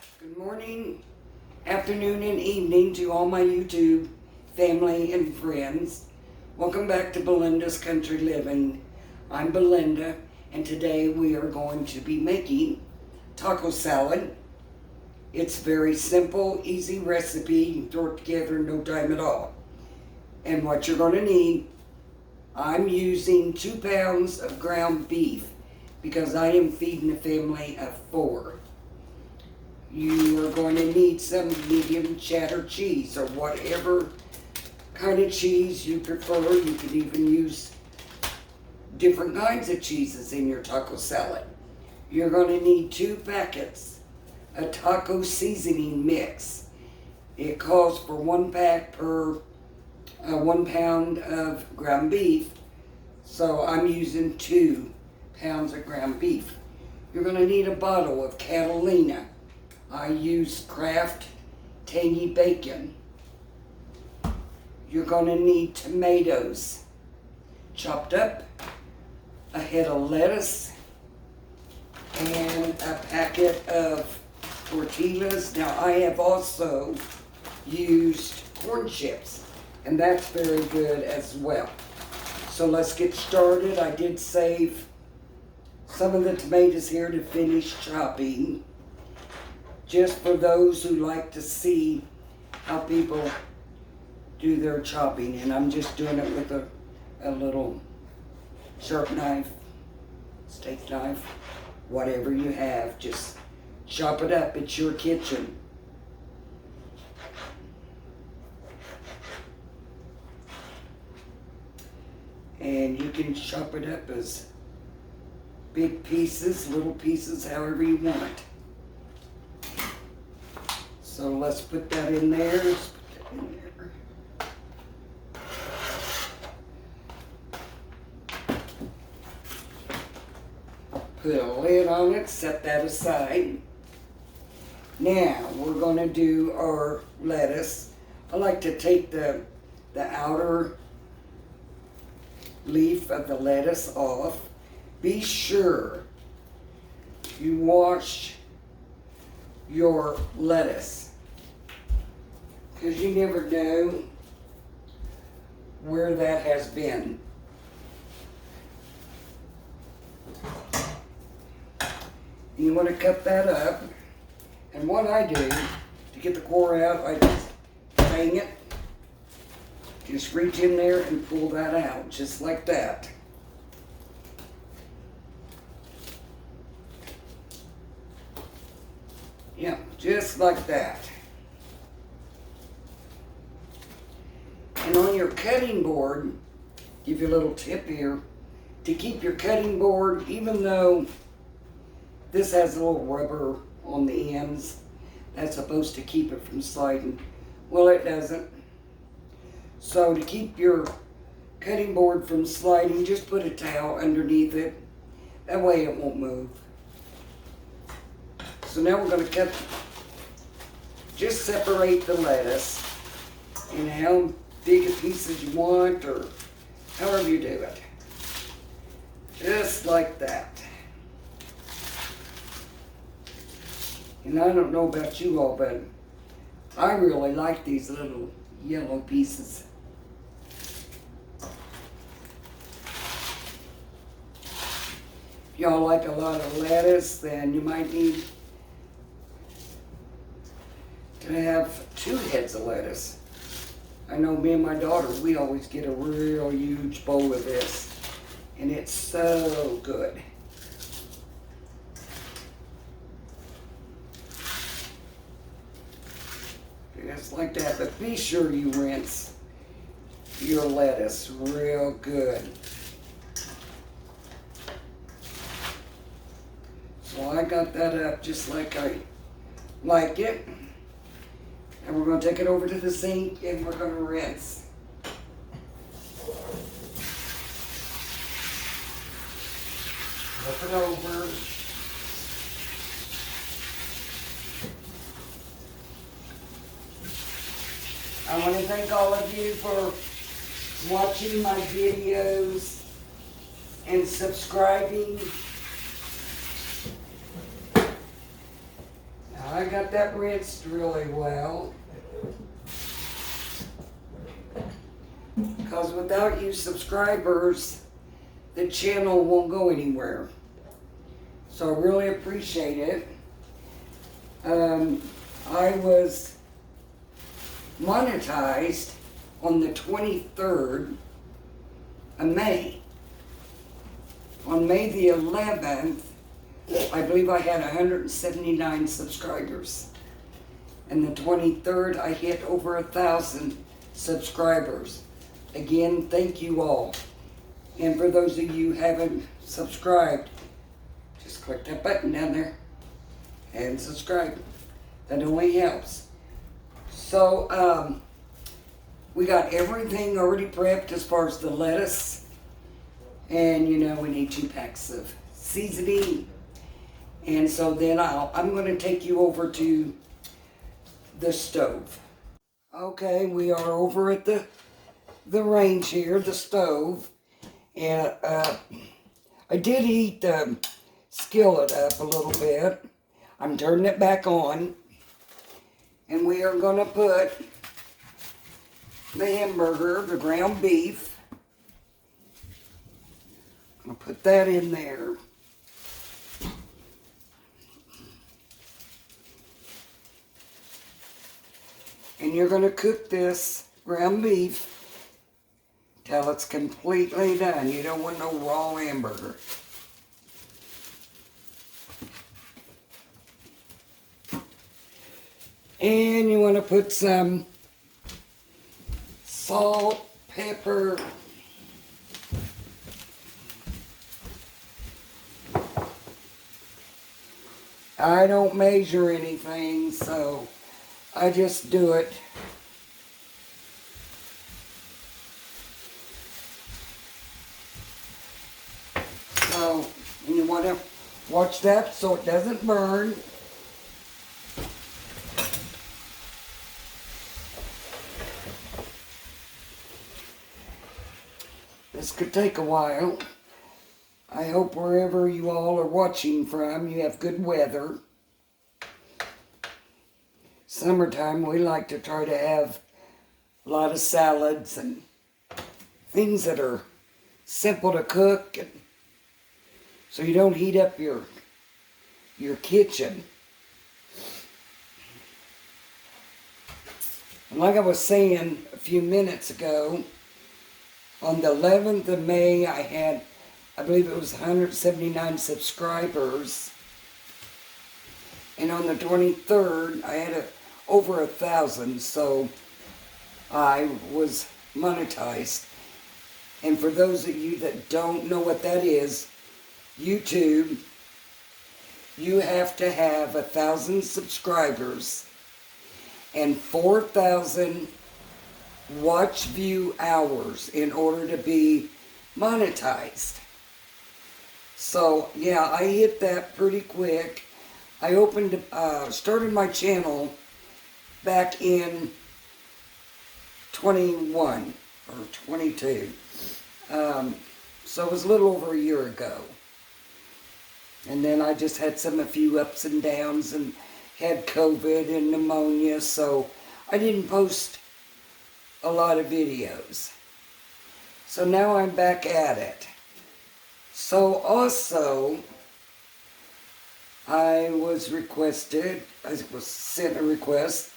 Good morning, afternoon, and evening to all my YouTube family and friends. Welcome back to Belinda's Country Living. I'm Belinda, and today we are going to be making taco salad. It's a very simple, easy recipe. You can throw it together in no time at all. And what you're going to need, I'm using 2 pounds of ground beef because I am feeding a family of 4. You are going to need some medium cheddar cheese or whatever kind of cheese you prefer. You can even use different kinds of cheeses in your taco salad. You're going to need 2 packets of taco seasoning mix. It calls for 1 pack per 1 pound of ground beef, so I'm using 2 pounds of ground beef. You're going to need a bottle of Catalina. I use Kraft tangy bacon. You're going to need tomatoes chopped up, a head of lettuce, and a packet of tortillas. Now I have also used corn chips, and that's very good as well. So let's get started. I did save some of the tomatoes here to finish chopping, just for those who like to see how people do their chopping. And I'm just doing it with a little sharp knife, steak knife, whatever you have. Just chop it up. It's your kitchen. And you can chop it up as big pieces, little pieces, however you want. So let's put that in there. Let's put that in there. Put a lid on it, set that aside. Now we're going to do our lettuce. I like to take the outer leaf of the lettuce off. Be sure you wash your lettuce, because you never know where that has been. You want to cut that up, and what I do to get the core out, I just bang it. Just reach in there and pull that out, just like that. Yeah, just like that. And on your cutting board, give you a little tip here, to keep your cutting board, even though this has a little rubber on the ends, that's supposed to keep it from sliding. Well, it doesn't. So to keep your cutting board from sliding, just put a towel underneath it. That way it won't move. So now we're going to cut, just separate the lettuce in how big a pieces you want, or however you do it. Just like that. And I don't know about you all, but I really like these little yellow pieces. If y'all like a lot of lettuce, then you might need to have 2 heads of lettuce. I know me and my daughter, we always get a real huge bowl of this, and it's so good. Just like that, but be sure you rinse your lettuce real good. So I got that up just like I like it. And we're going to take it over to the sink and we're going to rinse. Flip it over. I want to thank all of you for watching my videos and subscribing. Now, I I got that rinsed really well. Because without you subscribers, the channel won't go anywhere. So I really appreciate it. I was monetized on the 23rd of May. On May the 11th, I believe I had 179 subscribers. And the 23rd, I hit over 1,000 subscribers. Again, thank you all. And for those of you who haven't subscribed, just click that button down there and subscribe. That only helps. So, we got everything already prepped as far as the lettuce. And you know, we need 2 packs of seasoning. And so then I'm going to take you over to the stove. Okay, we are over at the range here, the stove. And I did heat the skillet up a little bit. I'm turning it back on. And we are going to put the hamburger, the ground beef. I'm going to put that in there. And you're going to cook this ground beef till it's completely done. You don't want no raw hamburger. And you want to put some salt, pepper, I don't measure anything, so I just do it. So, and you want to watch that so it doesn't burn. This could take a while. I hope wherever you all are watching from, you have good weather. Summertime, we like to try to have a lot of salads and things that are simple to cook, and so you don't heat up your kitchen. And like I was saying a few minutes ago, on the 11th of May, I had, I believe it was 179 subscribers. And on the 23rd, I had over 1,000, so I was monetized. And for those of you that don't know what that is, YouTube, you have to have 1,000 subscribers and 4,000 watch view hours in order to be monetized. So yeah, I hit that pretty quick. I started my channel back in 21 or 22. So it was a little over a year ago. And then I just had a few ups and downs and had COVID and pneumonia, so I didn't post a lot of videos. So now I'm back at it. So also, I was sent a request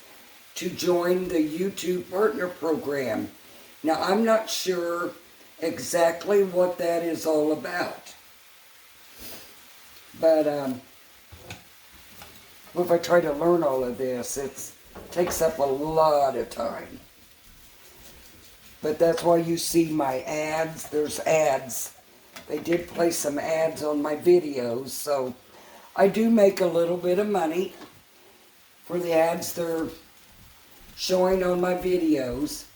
to join the YouTube Partner Program. Now, I'm not sure exactly what that is all about. But if I try to learn all of this, it takes up a lot of time. But that's why you see my ads. There's ads. They did place some ads on my videos, so I do make a little bit of money for the ads they're showing on my videos.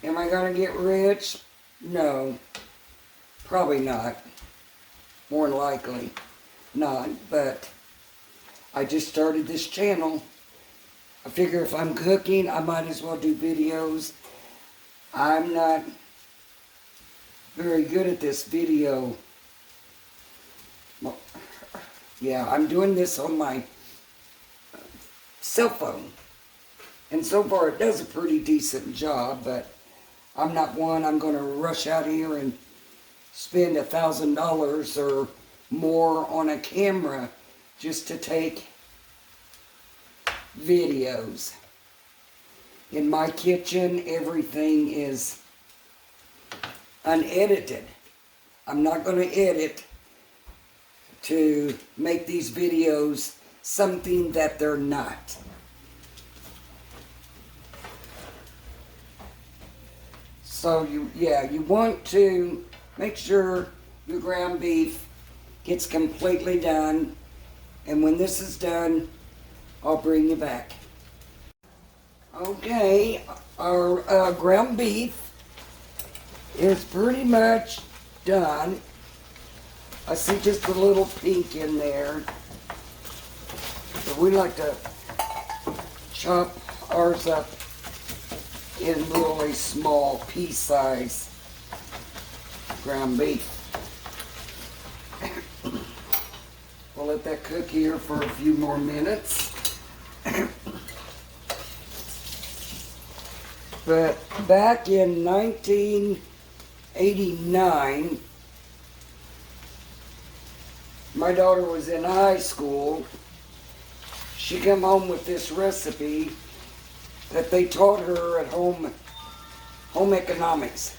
Am I going to get rich? No. Probably not. More than likely not, but I just started this channel. I figure if I'm cooking, I might as well do videos. I'm not very good at this video. Well, yeah, I'm doing this on my cell phone. And so far it does a pretty decent job, but I'm not one I'm going to rush out here and spend $1,000 or more on a camera just to take videos. In my kitchen, everything is unedited. I'm not going to edit to make these videos something that they're not. So you want to make sure your ground beef gets completely done, and when this is done, I'll bring you back. Okay, our ground beef is pretty much done. I see just a little pink in there. So we like to chop ours up in really small piece size ground beef. We'll let that cook here for a few more minutes. But back in 1989, my daughter was in high school. She came home with this recipe that they taught her at home economics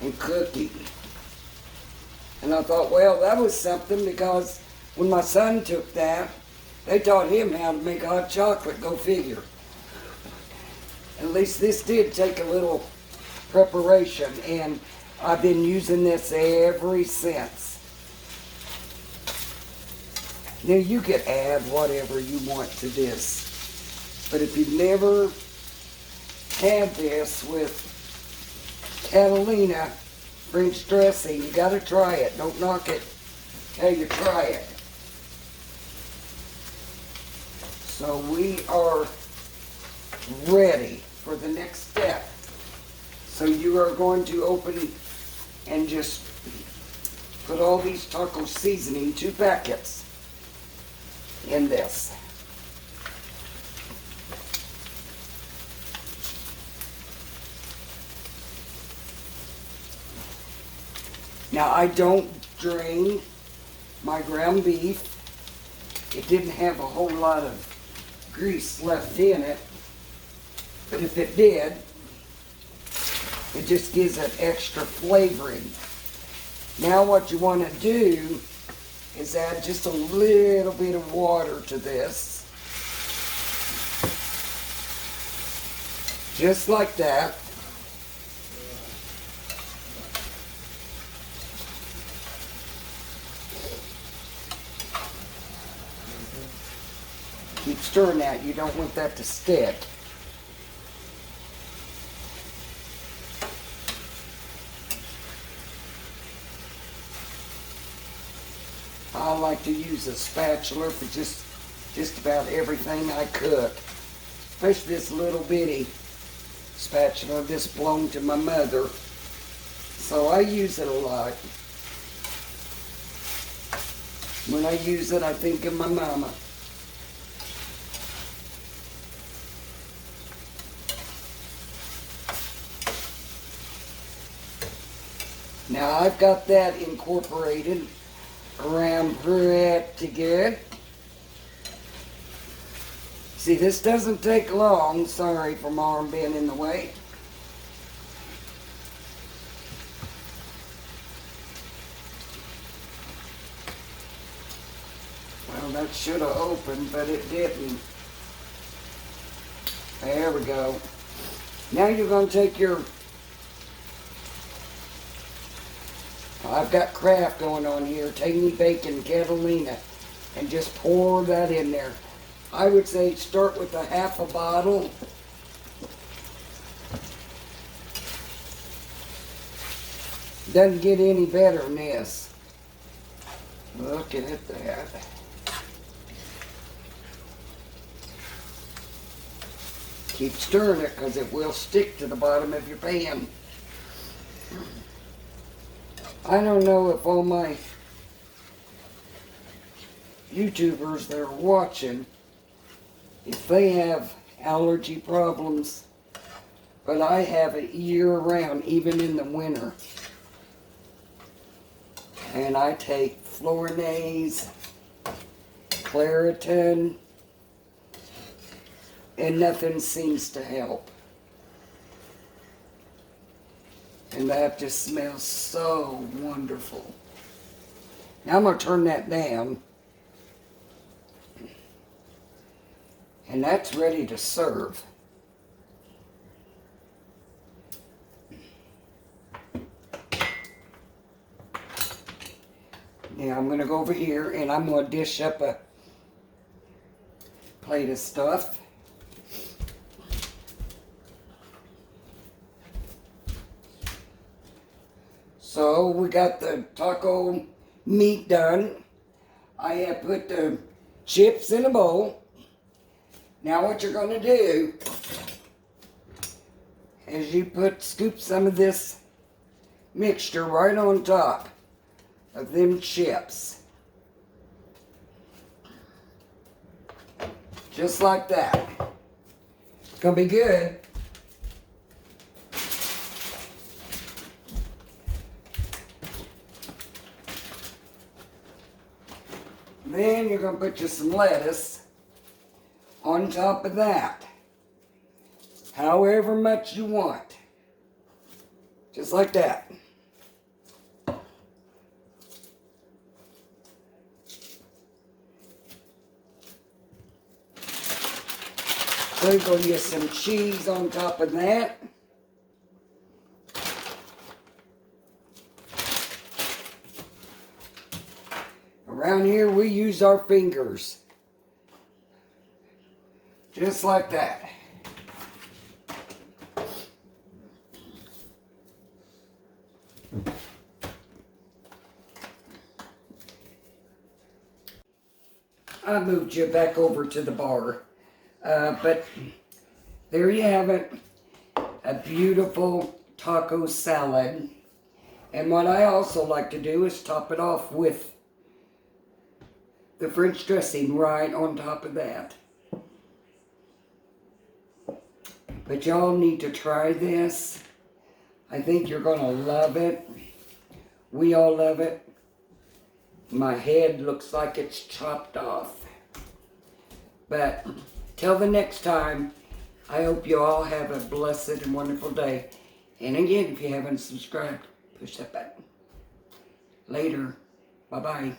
and cooking. And I thought, well, that was something, because when my son took that, they taught him how to make hot chocolate, go figure. At least this did take a little preparation, and I've been using this ever since. Now you could add whatever you want to this, but if you've never had this with Catalina French dressing, you gotta try it. Don't knock it till you try it. So we are ready for the next step. So you are going to open and just put all these taco seasoning, 2 packets, in this. Now I don't drain my ground beef. It didn't have a whole lot of grease left in it, but if it did, it just gives it extra flavoring. Now what you want to do is add just a little bit of water to this. Just like that. Keep stirring that. You don't want that to stick. I like to use a spatula for just about everything I cook. Especially this little bitty spatula. This belonged to my mother. So I use it a lot. When I use it, I think of my mama. Now I've got that incorporated around pretty good. See, this doesn't take long. Sorry for my arm being in the way. Well, that should have opened, but it didn't. There we go. Now you're going to take your... I've got Kraft going on here, tangy bacon, Catalina, and just pour that in there. I would say start with a half a bottle. Doesn't get any better than this. Look at that. Keep stirring it because it will stick to the bottom of your pan. I don't know if all my YouTubers that are watching if they have allergy problems, but I have it year round, even in the winter. And I take Florinaise, Claritin, and nothing seems to help. And that just smells so wonderful. Now I'm going to turn that down. And that's ready to serve. Now I'm going to go over here and I'm going to dish up a plate of stuff. So we got the taco meat done. I have put the chips in a bowl. Now what you're going to do is you scoop some of this mixture right on top of them chips. Just like that. It's going to be good. Then you're going to put just some lettuce on top of that. However much you want. Just like that. Sprinkle you some cheese on top of that. Around here we use our fingers. Just like that. I moved you back over to the bar. But there you have it. A beautiful taco salad. And what I also like to do is top it off with the French dressing right on top of that. But y'all need to try this. I think you're going to love it. We all love it. My head looks like it's chopped off. But till the next time, I hope you all have a blessed and wonderful day. And again, if you haven't subscribed, push that button. Later. Bye-bye.